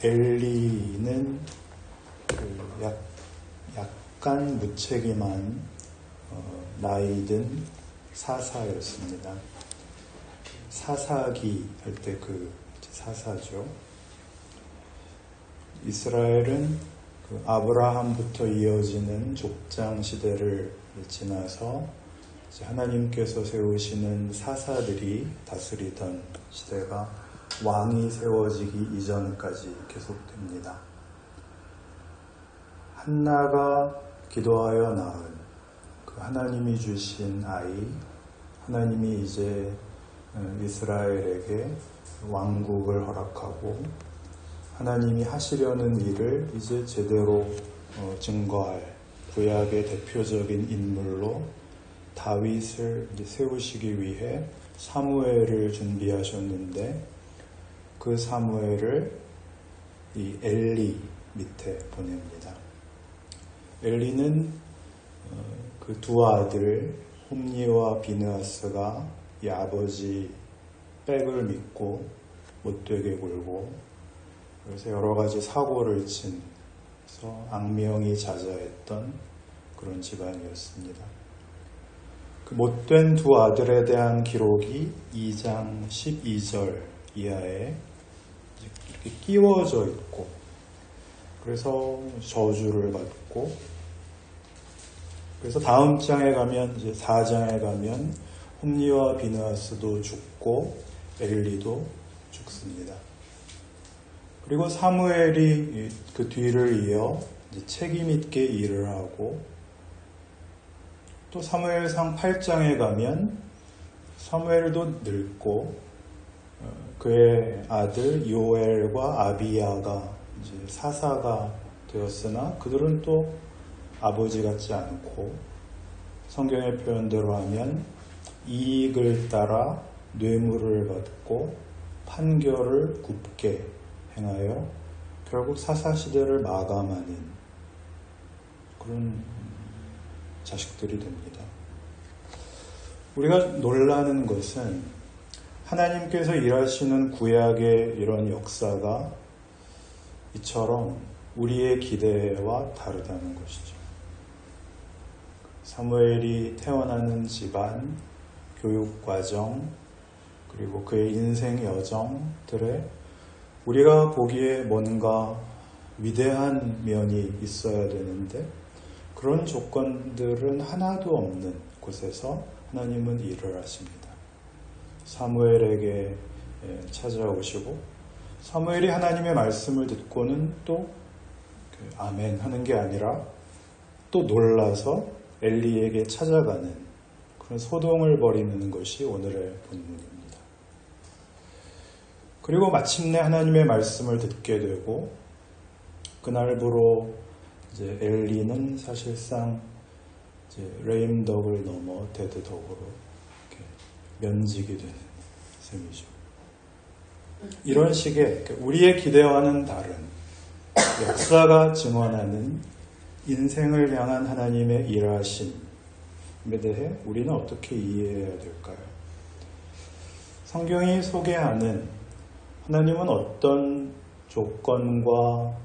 엘리는 약간 무책임한 나이든 사사였습니다. 사사기 할 때 사사죠. 이스라엘은 아브라함부터 이어지는 족장 시대를 지나서 하나님께서 세우시는 사사들이 다스리던 시대가 왕이 세워지기 이전까지 계속됩니다. 한나가 기도하여 낳은 하나님이 주신 아이, 하나님이 이제 이스라엘에게 왕국을 허락하고 하나님이 하시려는 일을 이제 제대로 증거할 구약의 대표적인 인물로 다윗을 세우시기 위해 사무엘을 준비하셨는데 그 사무엘을 이 엘리 밑에 보냅니다. 엘리는 그 두 아들 홈니와 비느하스가 이 아버지 백을 믿고 못되게 굴고 그래서 여러 가지 사고를 치면서 악명이 자자했던 그런 집안이었습니다. 그 못된 두 아들에 대한 기록이 2장 12절 이하에 이렇게 끼워져 있고 그래서 저주를 받고 그래서 다음 장에 가면 이제 4장에 가면 홈니와 비느하스도 죽고 엘리도 죽습니다. 그리고 사무엘이 그 뒤를 이어 책임 있게 일을 하고 또 사무엘상 8장에 가면 사무엘도 늙고 그의 아들 요엘과 아비야가 이제 사사가 되었으나 그들은 또 아버지 같지 않고 성경의 표현대로 하면 이익을 따라 뇌물을 받고 판결을 굽게 행하여 결국 사사시대를 마감하는 그런 자식들이 됩니다. 우리가 놀라는 것은 하나님께서 일하시는 구약의 이런 역사가 이처럼 우리의 기대와 다르다는 것이죠. 사무엘이 태어나는 집안, 교육과정, 그리고 그의 인생 여정들에 우리가 보기에 뭔가 위대한 면이 있어야 되는데 그런 조건들은 하나도 없는 곳에서 하나님은 일을 하십니다. 사무엘에게 찾아오시고 사무엘이 하나님의 말씀을 듣고는 또 아멘 하는 게 아니라 또 놀라서 엘리에게 찾아가는 그런 소동을 벌이는 것이 오늘의 본문입니다. 그리고 마침내 하나님의 말씀을 듣게 되고 그날부로 이제 엘리는 사실상 이제 레임덕을 넘어 데드덕으로 면직이 되는 셈이죠. 이런 식의 우리의 기대와는 다른 역사가 증언하는 인생을 향한 하나님의 일하심에 대해 우리는 어떻게 이해해야 될까요? 성경이 소개하는 하나님은 어떤 조건과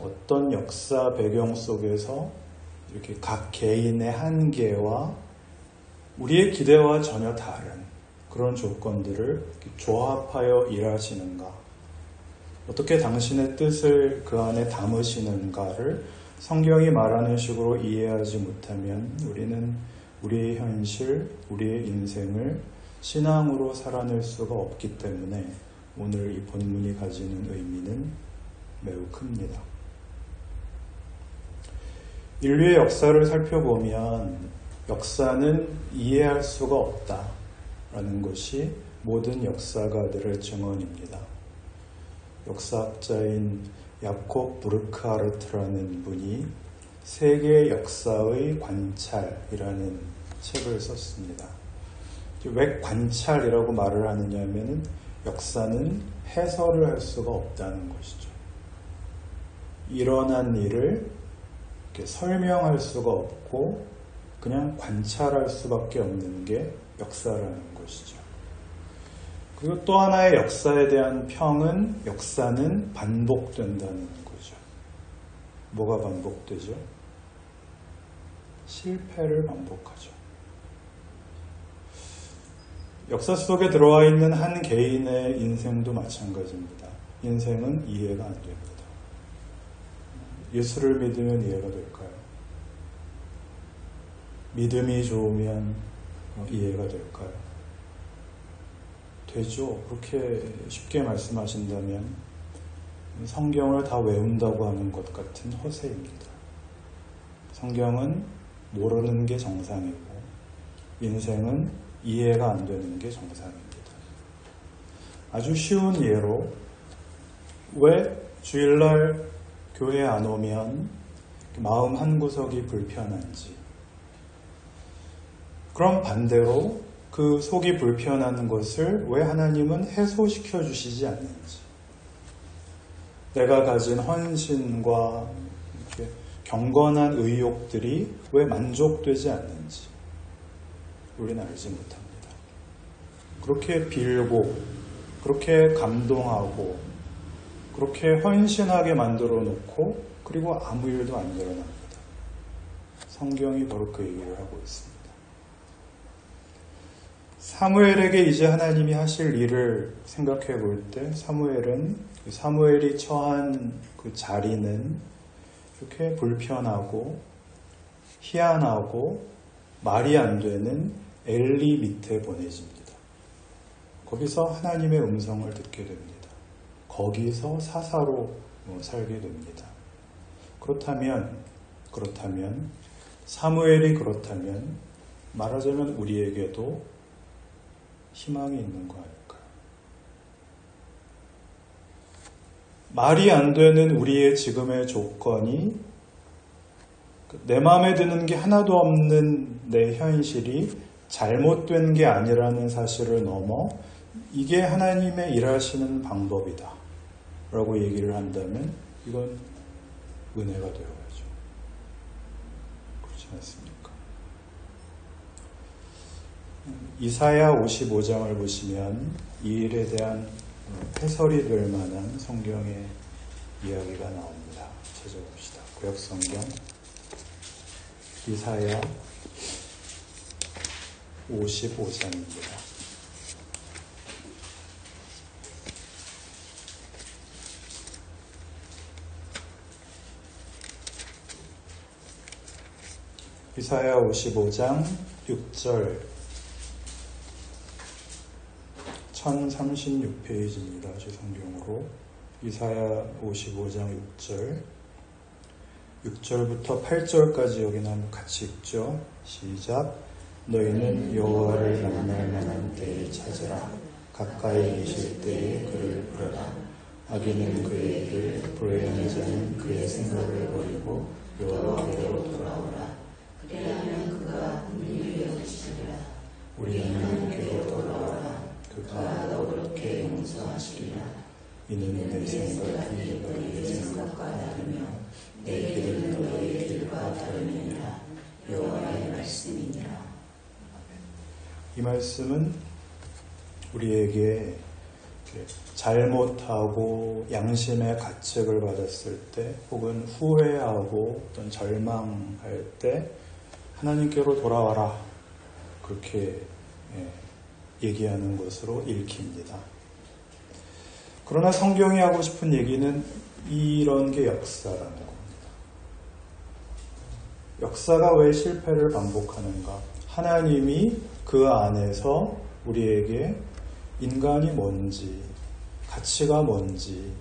어떤 역사 배경 속에서 이렇게 각 개인의 한계와 우리의 기대와 전혀 다른 그런 조건들을 조합하여 일하시는가? 어떻게 당신의 뜻을 그 안에 담으시는가를 성경이 말하는 식으로 이해하지 못하면 우리는 우리의 현실, 우리의 인생을 신앙으로 살아낼 수가 없기 때문에 오늘 이 본문이 가지는 의미는 매우 큽니다. 인류의 역사를 살펴보면 역사는 이해할 수가 없다라는 것이 모든 역사가들의 증언입니다. 역사학자인 야콥 부르크하르트라는 분이 세계 역사의 관찰이라는 책을 썼습니다. 왜 관찰이라고 말을 하느냐 하면은 역사는 해설을 할 수가 없다는 것이죠. 일어난 일을 이렇게 설명할 수가 없고 그냥 관찰할 수밖에 없는 게 역사라는 것이죠. 그리고 또 하나의 역사에 대한 평은 역사는 반복된다는 거죠. 뭐가 반복되죠? 실패를 반복하죠. 역사 속에 들어와 있는 한 개인의 인생도 마찬가지입니다. 인생은 이해가 안 됩니다. 예수를 믿으면 이해가 될까요? 믿음이 좋으면 이해가 될까요? 되죠. 그렇게 쉽게 말씀하신다면 성경을 다 외운다고 하는 것 같은 허세입니다. 성경은 모르는 게 정상이고 인생은 이해가 안 되는 게 정상입니다. 아주 쉬운 예로 왜 주일날 교회 안 오면 마음 한구석이 불편한지, 그럼 반대로 그 속이 불편한 것을 왜 하나님은 해소시켜 주시지 않는지, 내가 가진 헌신과 이렇게 경건한 의욕들이 왜 만족되지 않는지 우리는 알지 못합니다. 그렇게 빌고 그렇게 감동하고 그렇게 헌신하게 만들어 놓고 그리고 아무 일도 안 일어납니다. 성경이 바로 그 얘기를 하고 있습니다. 사무엘에게 이제 하나님이 하실 일을 생각해 볼 때 사무엘이 처한 그 자리는 이렇게 불편하고 희한하고 말이 안 되는 엘리 밑에 보내집니다. 거기서 하나님의 음성을 듣게 됩니다. 거기서 사사로 살게 됩니다. 그렇다면 사무엘이 그렇다면 말하자면 우리에게도 희망이 있는 거 아닐까요? 말이 안 되는 우리의 지금의 조건이 내 마음에 드는 게 하나도 없는 내 현실이 잘못된 게 아니라는 사실을 넘어 이게 하나님의 일하시는 방법이다 라고 얘기를 한다면 이건 은혜가 되어야죠. 그렇지 않습니까? 이사야 55장을 보시면 이 일에 대한 해설이 될 만한 성경의 이야기가 나옵니다. 찾아봅시다. 구약성경 이사야 55장입니다. 이사야 55장 6절 1036페이지입니다. 제 성경으로 이사야 55장 6절 6절부터 8절까지 여기는 한번 같이 읽죠. 시작. 너희는 여호와를 만날 만한 때에 찾으라. 가까이 계실 때에 그를 부르라. 악인은 그의 일을, 불의하는 자는 그의 생각을 버리고 여호와께로 돌아오라. 그리하면 그가 긍휼히 여기시리라. 우리 하나님께로 돌아오라. 그가 너그럽게 용서하시리라. 이는 내 생각이 너희의 생각과 다르며 내 길은 너희의 길과 다름이니라. 여호와의 말씀이니라. 이 말씀은 우리에게 잘못하고 양심의 가책을 받았을 때 혹은 후회하고 어떤 절망할 때 하나님께로 돌아와라 그렇게 얘기하는 것으로 읽힙니다. 그러나 성경이 하고 싶은 얘기는 이런 게 역사라는 겁니다. 역사가 왜 실패를 반복하는가? 하나님이 그 안에서 우리에게 인간이 뭔지, 가치가 뭔지,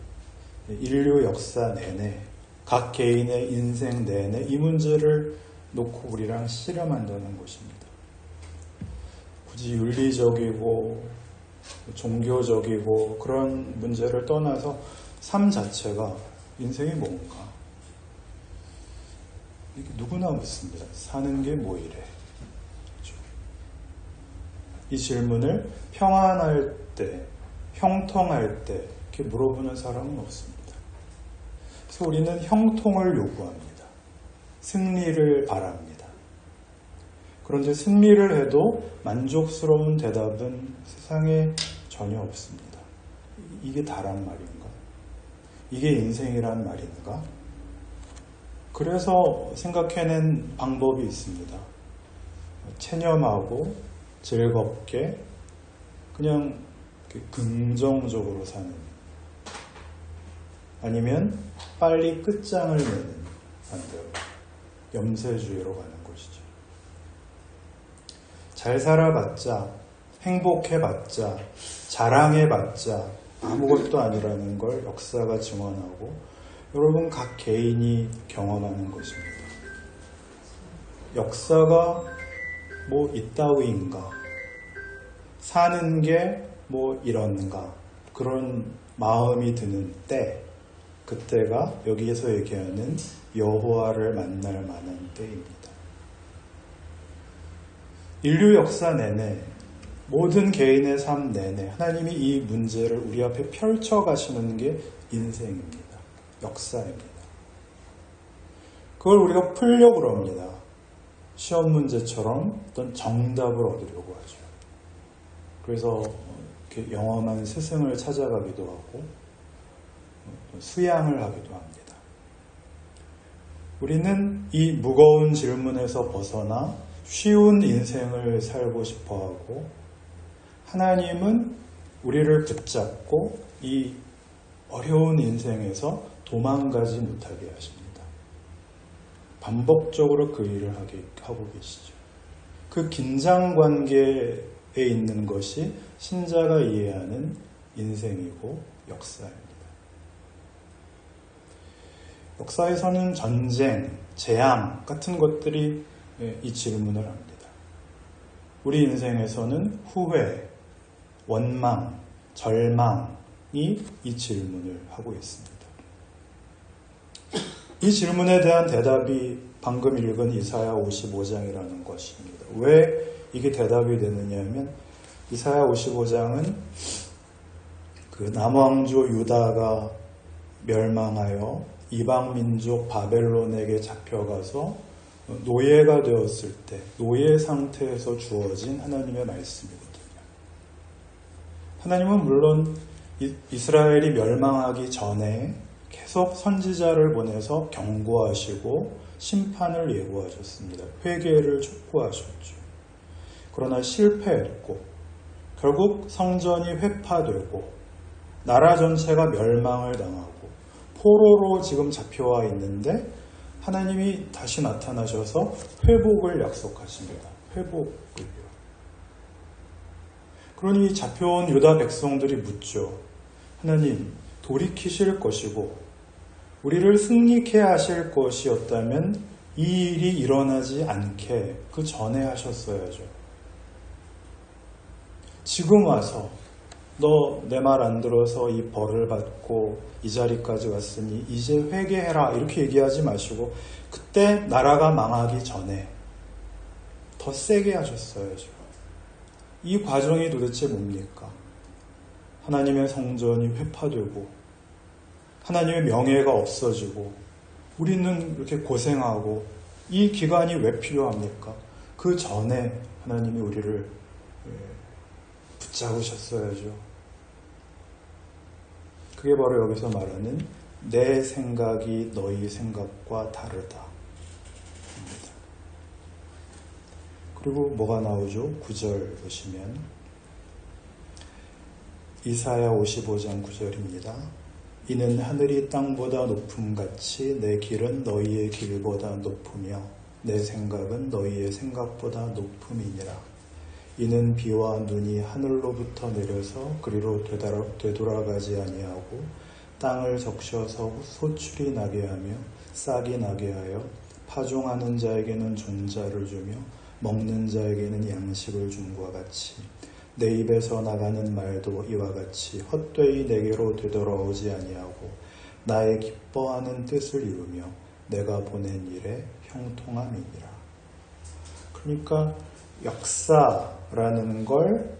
인류 역사 내내, 각 개인의 인생 내내 이 문제를 놓고 우리랑 씨름한다는 것입니다. 굳이 윤리적이고 종교적이고 그런 문제를 떠나서 삶 자체가 인생이 뭔가 누구나 묻습니다. 사는 게 뭐 이래? 그렇죠? 이 질문을 평안할 때, 형통할 때 이렇게 물어보는 사람은 없습니다. 그래서 우리는 형통을 요구합니다. 승리를 바랍니다. 그런데 승리를 해도 만족스러운 대답은 세상에 전혀 없습니다. 이게 다란 말인가? 이게 인생이란 말인가? 그래서 생각해낸 방법이 있습니다. 체념하고 즐겁게 그냥 긍정적으로 사는, 아니면 빨리 끝장을 내는 반대로 염세주의로 가는 것이죠. 잘 살아봤자, 행복해봤자, 자랑해봤자 아무것도 아니라는 걸 역사가 증언하고 여러분 각 개인이 경험하는 것입니다. 역사가 뭐 이따위인가, 사는 게 뭐 이런가, 그런 마음이 드는 때, 그때가 여기에서 얘기하는 여호와를 만날 만한 때입니다. 인류 역사 내내, 모든 개인의 삶 내내 하나님이 이 문제를 우리 앞에 펼쳐가시는 게 인생입니다. 역사입니다. 그걸 우리가 풀려고 합니다. 시험 문제처럼 어떤 정답을 얻으려고 하죠. 그래서 이렇게 영험한 스승을 찾아가기도 하고 수양을 하기도 합니다. 우리는 이 무거운 질문에서 벗어나 쉬운 인생을 살고 싶어 하고, 하나님은 우리를 붙잡고 이 어려운 인생에서 도망가지 못하게 하십니다. 반복적으로 그 일을 하고 계시죠. 그 긴장 관계에 있는 것이 신자가 이해하는 인생이고 역사입니다. 역사에서는 전쟁, 재앙 같은 것들이 이 질문을 합니다. 우리 인생에서는 후회, 원망, 절망이 이 질문을 하고 있습니다. 이 질문에 대한 대답이 방금 읽은 이사야 55장이라는 것입니다. 왜 이게 대답이 되느냐 하면, 이사야 55장은 그 남왕조 유다가 멸망하여 이방민족 바벨론에게 잡혀가서 노예가 되었을 때, 노예 상태에서 주어진 하나님의 말씀이거든요. 하나님은 물론 이스라엘이 멸망하기 전에 계속 선지자를 보내서 경고하시고 심판을 예고하셨습니다. 회개를 촉구하셨죠. 그러나 실패했고 결국 성전이 회파되고 나라 전체가 멸망을 당하고 포로로 지금 잡혀와 있는데, 하나님이 다시 나타나셔서 회복을 약속하십니다. 회복을요. 그러니 잡혀온 유다 백성들이 묻죠. 하나님, 돌이키실 것이고 우리를 승리케 하실 것이었다면 이 일이 일어나지 않게 그 전에 하셨어야죠. 지금 와서 너 내 말 안 들어서 이 벌을 받고 이 자리까지 왔으니 이제 회개해라, 이렇게 얘기하지 마시고 그때 나라가 망하기 전에 더 세게 하셨어야죠. 이 과정이 도대체 뭡니까? 하나님의 성전이 회파되고 하나님의 명예가 없어지고 우리는 이렇게 고생하고, 이 기간이 왜 필요합니까? 그 전에 하나님이 우리를 붙잡으셨어야죠. 그게 바로 여기서 말하는 내 생각이 너희 생각과 다르다. 그리고 뭐가 나오죠? 9절 보시면 이사야 55장 9절입니다. 이는 하늘이 땅보다 높음같이 내 길은 너희의 길보다 높으며 내 생각은 너희의 생각보다 높음이니라. 이는 비와 눈이 하늘로부터 내려서 그리로 되돌아가지 아니하고 땅을 적셔서 소출이 나게 하며 싹이 나게 하여 파종하는 자에게는 종자를 주며 먹는 자에게는 양식을 줌과 같이 내 입에서 나가는 말도 이와 같이 헛되이 내게로 되돌아오지 아니하고 나의 기뻐하는 뜻을 이루며 내가 보낸 일에 형통함이니라. 그러니까 역사라는 걸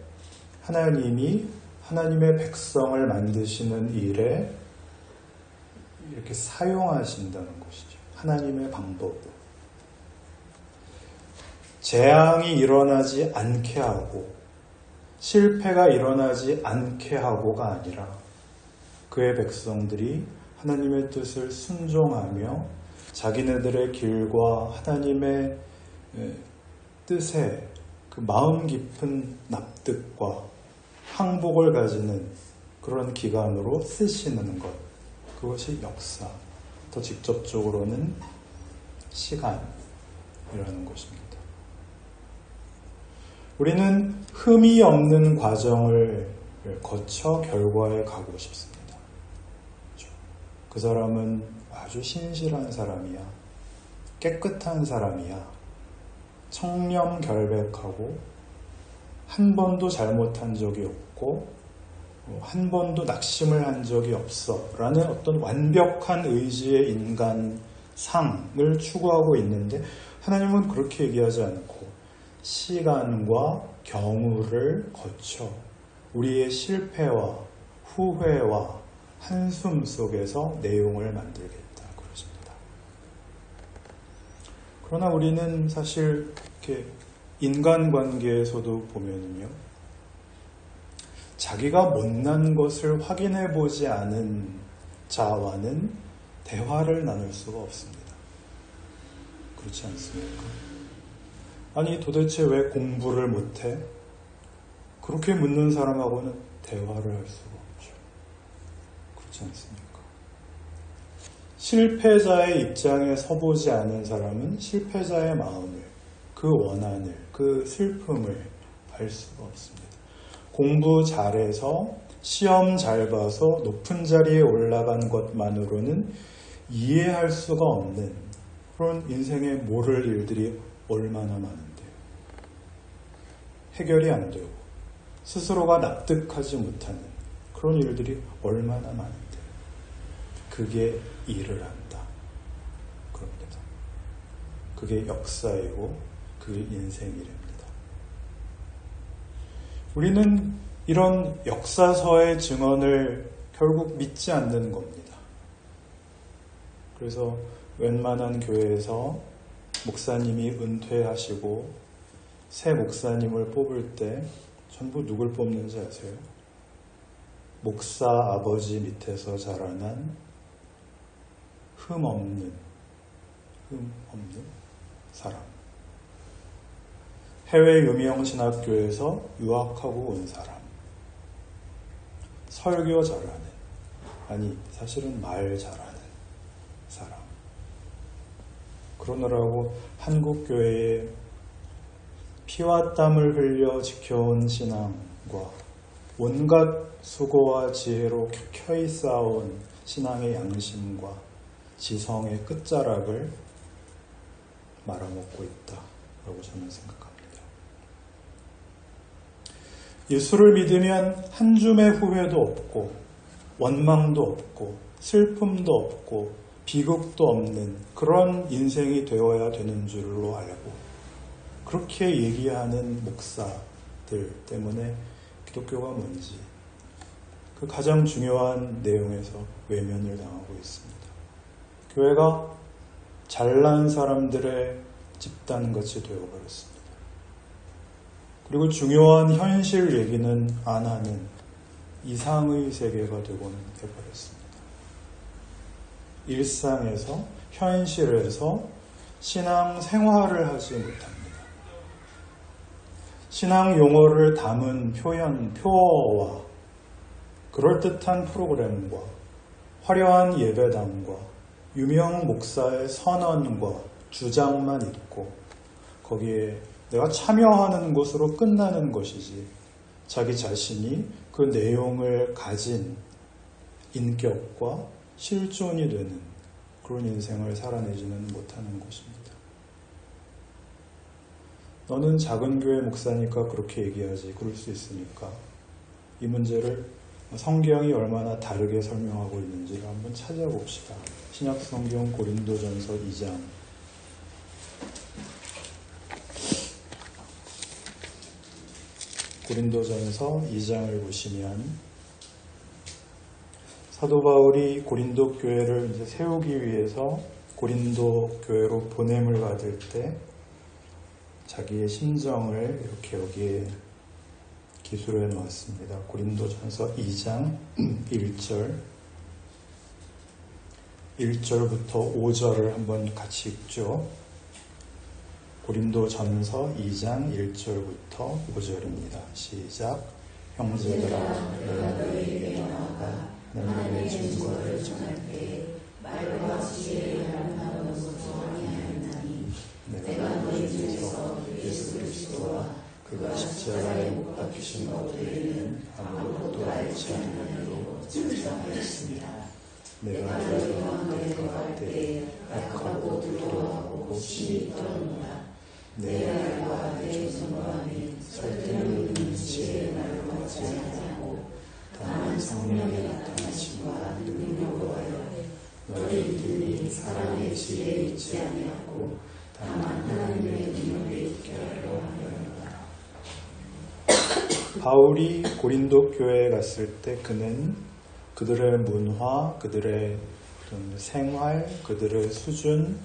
하나님이 하나님의 백성을 만드시는 일에 이렇게 사용하신다는 것이죠. 하나님의 방법으로. 재앙이 일어나지 않게 하고 실패가 일어나지 않게 하고가 아니라 그의 백성들이 하나님의 뜻을 순종하며 자기네들의 길과 하나님의 뜻에 그 마음 깊은 납득과 항복을 가지는 그런 기간으로 쓰시는 것, 그것이 역사, 더 직접적으로는 시간이라는 것입니다. 우리는 흠이 없는 과정을 거쳐 결과에 가고 싶습니다. 그 사람은 아주 신실한 사람이야, 깨끗한 사람이야, 청렴결백하고 한 번도 잘못한 적이 없고 한 번도 낙심을 한 적이 없어 라는 어떤 완벽한 의지의 인간상을 추구하고 있는데, 하나님은 그렇게 얘기하지 않고 시간과 경우를 거쳐 우리의 실패와 후회와 한숨 속에서 내용을 만들겠다 그러십니다. 그러나 우리는 사실 이렇게 인간관계에서도 보면은요, 자기가 못난 것을 확인해 보지 않은 자와는 대화를 나눌 수가 없습니다. 그렇지 않습니까? 아니 도대체 왜 공부를 못해? 그렇게 묻는 사람하고는 대화를 할 수가 없죠. 그렇지 않습니까? 실패자의 입장에 서보지 않은 사람은 실패자의 마음을, 그 원한을, 그 슬픔을 알 수가 없습니다. 공부 잘해서 시험 잘 봐서 높은 자리에 올라간 것만으로는 이해할 수가 없는 그런 인생에 모를 일들이 얼마나 많은데, 해결이 안 되고 스스로가 납득하지 못하는 그런 일들이 얼마나 많은데, 그게 일을 한다 그럽니다. 그게 역사이고 그게 인생이랍니다. 우리는 이런 역사서의 증언을 결국 믿지 않는 겁니다. 그래서 웬만한 교회에서 목사님이 은퇴하시고 새 목사님을 뽑을 때 전부 누굴 뽑는지 아세요? 목사 아버지 밑에서 자라난 흠없는 사람, 해외 유명 신학교에서 유학하고 온 사람, 설교 잘하는, 아니 사실은 말 잘하는 사람, 그러느라고 한국교회에 피와 땀을 흘려 지켜온 신앙과 온갖 수고와 지혜로 켜켜이 쌓아온 신앙의 양심과 지성의 끝자락을 말아먹고 있다라고 저는 생각합니다. 예수를 믿으면 한 줌의 후회도 없고 원망도 없고 슬픔도 없고 비극도 없는 그런 인생이 되어야 되는 줄로 알고, 그렇게 얘기하는 목사들 때문에 기독교가 뭔지 그 가장 중요한 내용에서 외면을 당하고 있습니다. 교회가 잘난 사람들의 집단같이 되어버렸습니다. 그리고 중요한 현실 얘기는 안 하는 이상의 세계가 되고는 해버렸습니다. 일상에서, 현실에서 신앙 생활을 하지 못합니다. 신앙 용어를 담은 표현, 표어와 그럴듯한 프로그램과 화려한 예배당과 유명 목사의 선언과 주장만 있고, 거기에 내가 참여하는 것으로 끝나는 것이지 자기 자신이 그 내용을 가진 인격과 실존이 되는 그런 인생을 살아내지는 못하는 것입니다. 너는 작은 교회 목사니까 그렇게 얘기하지, 그럴 수 있으니까 이 문제를 성경이 얼마나 다르게 설명하고 있는지를 한번 찾아봅시다. 신약성경 고린도전서 2장. 고린도전서 2장을 보시면 사도 바울이 고린도 교회를 이제 세우기 위해서 고린도 교회로 보냄을 받을 때 자기의 심정을 이렇게 여기에 기술해 놓았습니다. 고린도전서 2장 1절부터 5절을 한번 같이 읽죠. 고린도전서 2장 1절부터 5절입니다. 시작. 형제들아, 내가 너희에게 나아가 하나님의 증거를 전할 때에 말과 지혜를 하나도 아니하였나니 내가 너희 중에서 예수 그리스도와 그가 십자가에 못 박히신 것 외에는 아무것도 알지 않으므로 증상하였습니다. 내가 너희와 함께 들어갈 때에 약하고 부도하고 심히 떨었노라. 내 말과 내 전과함이 설득을 이루는 지혜의 말로 하지 아니하고 다만 성령의 나타나심과 능력으로 하여 너희들이 사람의 지혜에 있지 아니하고 다만 하나님의 능력에 있게 하려 하였노라. 바울이 고린도 교회에 갔을 때 그는 그들의 문화, 그들의 생활, 그들의 수준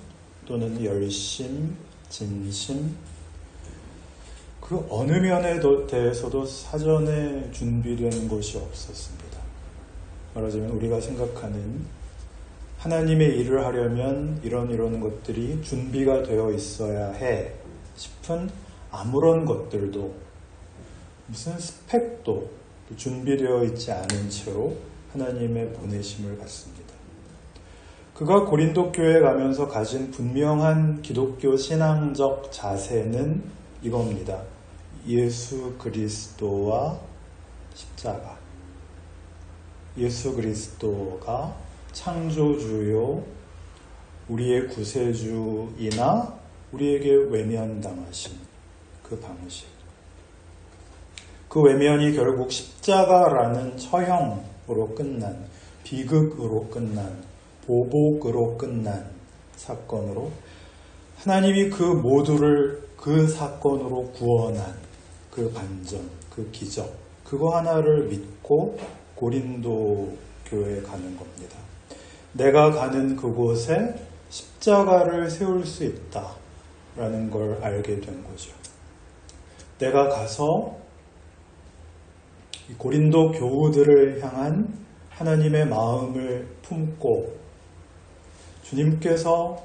또는 열심, 진심 그 어느 면에 대해서도 사전에 준비된 것이 없었습니다. 말하자면 우리가 생각하는 하나님의 일을 하려면 이런 것들이 준비가 되어 있어야 해 싶은 아무런 것들도 무슨 스펙도 준비되어 있지 않은 채로 하나님의 보내심을 받습니다. 그가 고린도 교회에 가면서 가진 분명한 기독교 신앙적 자세는 이겁니다. 예수 그리스도와 십자가. 예수 그리스도가 창조주요, 우리의 구세주이나 우리에게 외면당하신 그 방식. 그 외면이 결국 십자가라는 처형으로 끝난, 비극으로 끝난, 보복으로 끝난 사건으로 하나님이 그 모두를 그 사건으로 구원한 그 반전, 그 기적, 그거 하나를 믿고 고린도 교회에 가는 겁니다. 내가 가는 그곳에 십자가를 세울 수 있다라는 걸 알게 된 거죠. 내가 가서 고린도 교우들을 향한 하나님의 마음을 품고 주님께서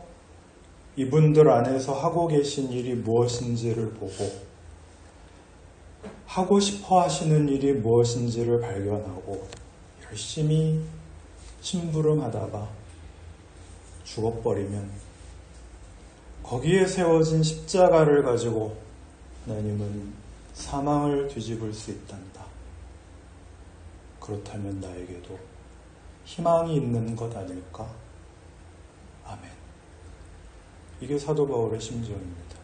이분들 안에서 하고 계신 일이 무엇인지를 보고 하고 싶어 하시는 일이 무엇인지를 발견하고 열심히 심부름하다가 죽어버리면 거기에 세워진 십자가를 가지고 하나님은 사망을 뒤집을 수 있단다. 그렇다면 나에게도 희망이 있는 것 아닐까? 아멘. 이게 사도 바울의 심정입니다.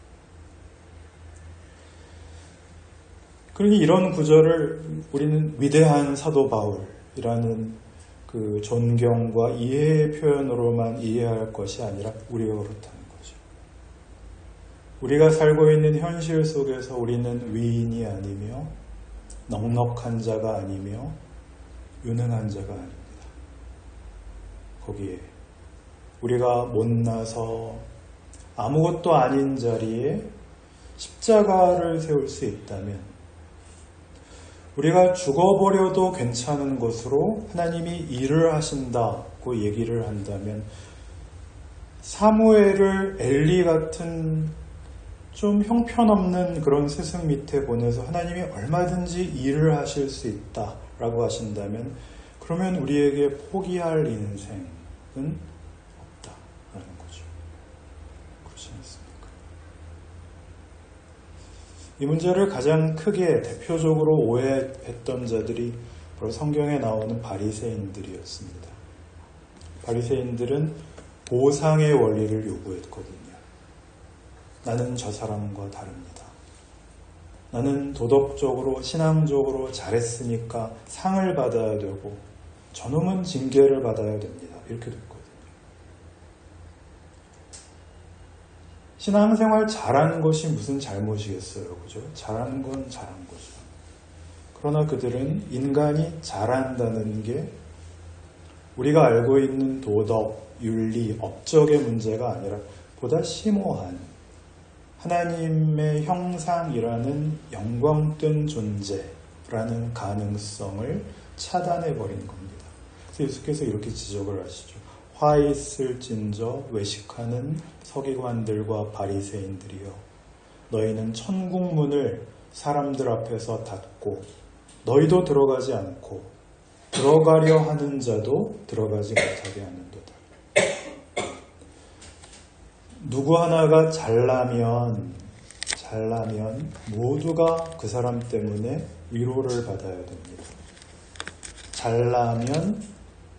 그러니 이런 구절을 우리는 위대한 사도 바울이라는 그 존경과 이해의 표현으로만 이해할 것이 아니라 우리가 그렇다는 거죠. 우리가 살고 있는 현실 속에서 우리는 위인이 아니며 넉넉한 자가 아니며 유능한 자가 아닙니다. 거기에 우리가 못나서 아무것도 아닌 자리에 십자가를 세울 수 있다면 우리가 죽어버려도 괜찮은 것으로 하나님이 일을 하신다고 얘기를 한다면 사무엘을 엘리 같은 좀 형편없는 그런 스승 밑에 보내서 하나님이 얼마든지 일을 하실 수 있다라고 하신다면 그러면 우리에게 포기할 인생은 없다라는 거죠. 그렇지 않습니까? 이 문제를 가장 크게 대표적으로 오해했던 자들이 바로 성경에 나오는 바리새인들이었습니다. 바리새인들은 보상의 원리를 요구했거든요. 나는 저 사람과 다릅니다. 나는 도덕적으로 신앙적으로 잘했으니까 상을 받아야 되고 저놈은 징계를 받아야 됩니다. 이렇게 됐거든요. 신앙생활 잘한 것이 무슨 잘못이겠어요. 그죠? 잘한 건 잘한 거죠. 그러나 그들은 인간이 잘한다는 게 우리가 알고 있는 도덕, 윤리, 업적의 문제가 아니라 보다 심오한 하나님의 형상이라는 영광된 존재를 라는 가능성을 차단해버린 겁니다. 그래서 예수께서 이렇게 지적을 하시죠. 화 있을진저 외식하는 서기관들과 바리새인들이여, 너희는 천국문을 사람들 앞에서 닫고 너희도 들어가지 않고 들어가려 하는 자도 들어가지 못하게 하는도다. 누구 하나가 잘나면 모두가 그 사람 때문에 위로를 받아야 됩니다. 잘나면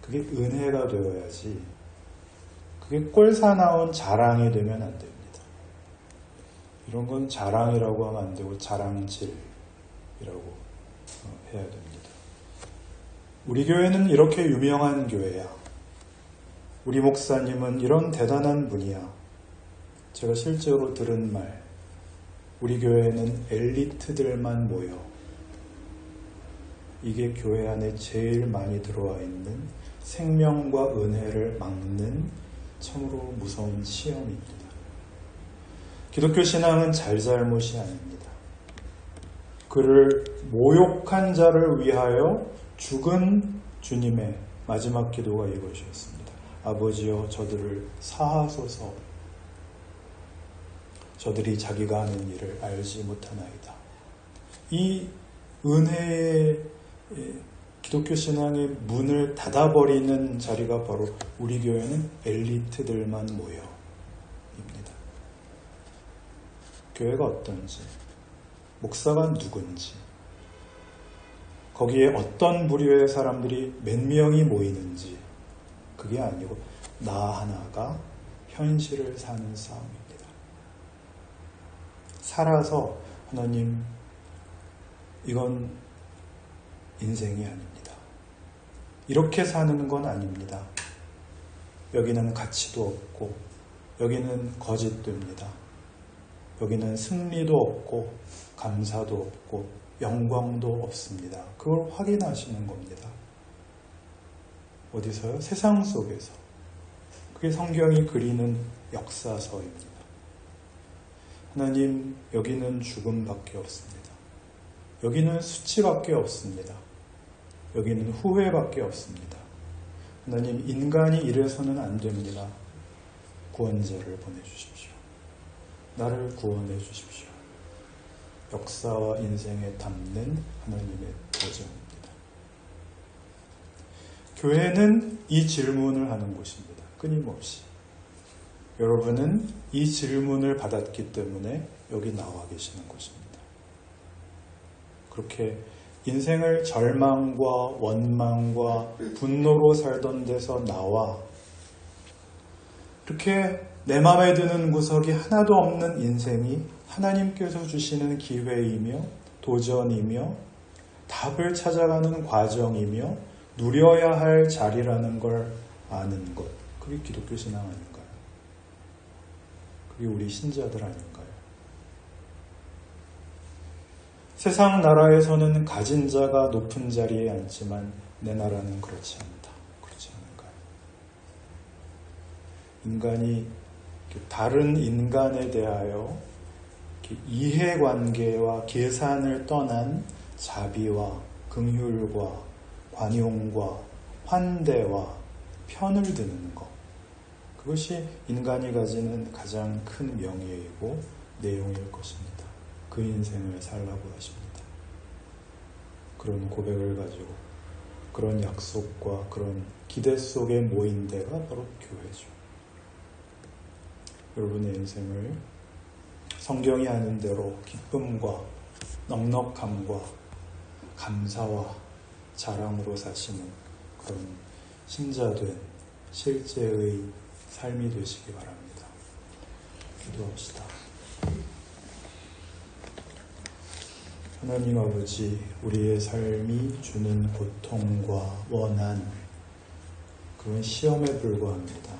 그게 은혜가 되어야지, 그게 꼴사나운 자랑이 되면 안 됩니다. 이런 건 자랑이라고 하면 안 되고 자랑질이라고 해야 됩니다. 우리 교회는 이렇게 유명한 교회야. 우리 목사님은 이런 대단한 분이야. 제가 실제로 들은 말, 우리 교회는 엘리트들만 모여. 이게 교회 안에 제일 많이 들어와 있는 생명과 은혜를 막는 참으로 무서운 시험입니다. 기독교 신앙은 잘잘못이 아닙니다. 그를 모욕한 자를 위하여 죽은 주님의 마지막 기도가 이것이었습니다. 아버지여 저들을 사하소서. 저들이 자기가 하는 일을 알지 못하나이다. 이 은혜의 기독교 신앙의 문을 닫아버리는 자리가 바로 우리 교회는 엘리트들만 모여입니다. 교회가 어떤지, 목사가 누군지, 거기에 어떤 부류의 사람들이 몇 명이 모이는지, 그게 아니고 나 하나가 현실을 사는 싸움입니다. 살아서 하나님, 이건 인생이 아닙니다. 이렇게 사는 건 아닙니다. 여기는 가치도 없고 여기는 거짓됩니다. 여기는 승리도 없고 감사도 없고 영광도 없습니다. 그걸 확인하시는 겁니다. 어디서요? 세상 속에서. 그게 성경이 그리는 역사서입니다. 하나님, 여기는 죽음밖에 없습니다. 여기는 수치밖에 없습니다. 여기는 후회밖에 없습니다. 하나님, 인간이 이래서는 안 됩니다. 구원자를 보내주십시오. 나를 구원해 주십시오. 역사와 인생에 담는 하나님의 도전입니다. 교회는 이 질문을 하는 곳입니다. 끊임없이. 여러분은 이 질문을 받았기 때문에 여기 나와 계시는 곳입니다. 그렇게 인생을 절망과 원망과 분노로 살던 데서 나와 이렇게 내 마음에 드는 구석이 하나도 없는 인생이 하나님께서 주시는 기회이며 도전이며 답을 찾아가는 과정이며 누려야 할 자리라는 걸 아는 것, 그게 기독교 신앙 아닌가요? 그게 우리 신자들 아닌가요? 세상 나라에서는 가진 자가 높은 자리에 앉지만 내 나라는 그렇지 않다. 그렇지 않은가요? 인간이 다른 인간에 대하여 이해관계와 계산을 떠난 자비와 긍휼과 관용과 환대와 편을 드는 것, 그것이 인간이 가지는 가장 큰 명예이고 내용일 것입니다. 그 인생을 살라고 하십니다. 그런 고백을 가지고 그런 약속과 그런 기대 속에 모인 데가 바로 교회죠. 여러분의 인생을 성경이 하는 대로 기쁨과 넉넉함과 감사와 자랑으로 사시는 그런 신자된 실제의 삶이 되시기 바랍니다. 기도합시다. 하나님 아버지, 우리의 삶이 주는 고통과 원한, 그건 시험에 불과합니다.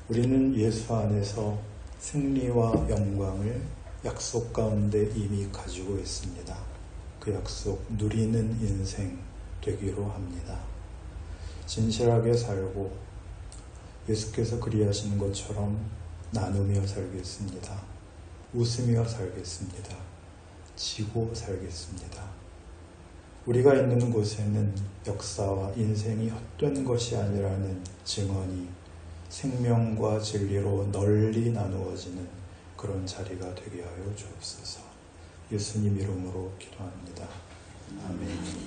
우리는 예수 안에서 승리와 영광을 약속 가운데 이미 가지고 있습니다. 그 약속 누리는 인생 되기로 합니다. 진실하게 살고 예수께서 그리하시는 것처럼 나누며 살겠습니다. 웃으며 살겠습니다. 지고 살겠습니다. 우리가 있는 곳에는 역사와 인생이 헛된 것이 아니라는 증언이 생명과 진리로 널리 나누어지는 그런 자리가 되게 하여 주옵소서. 예수님 이름으로 기도합니다. 아멘.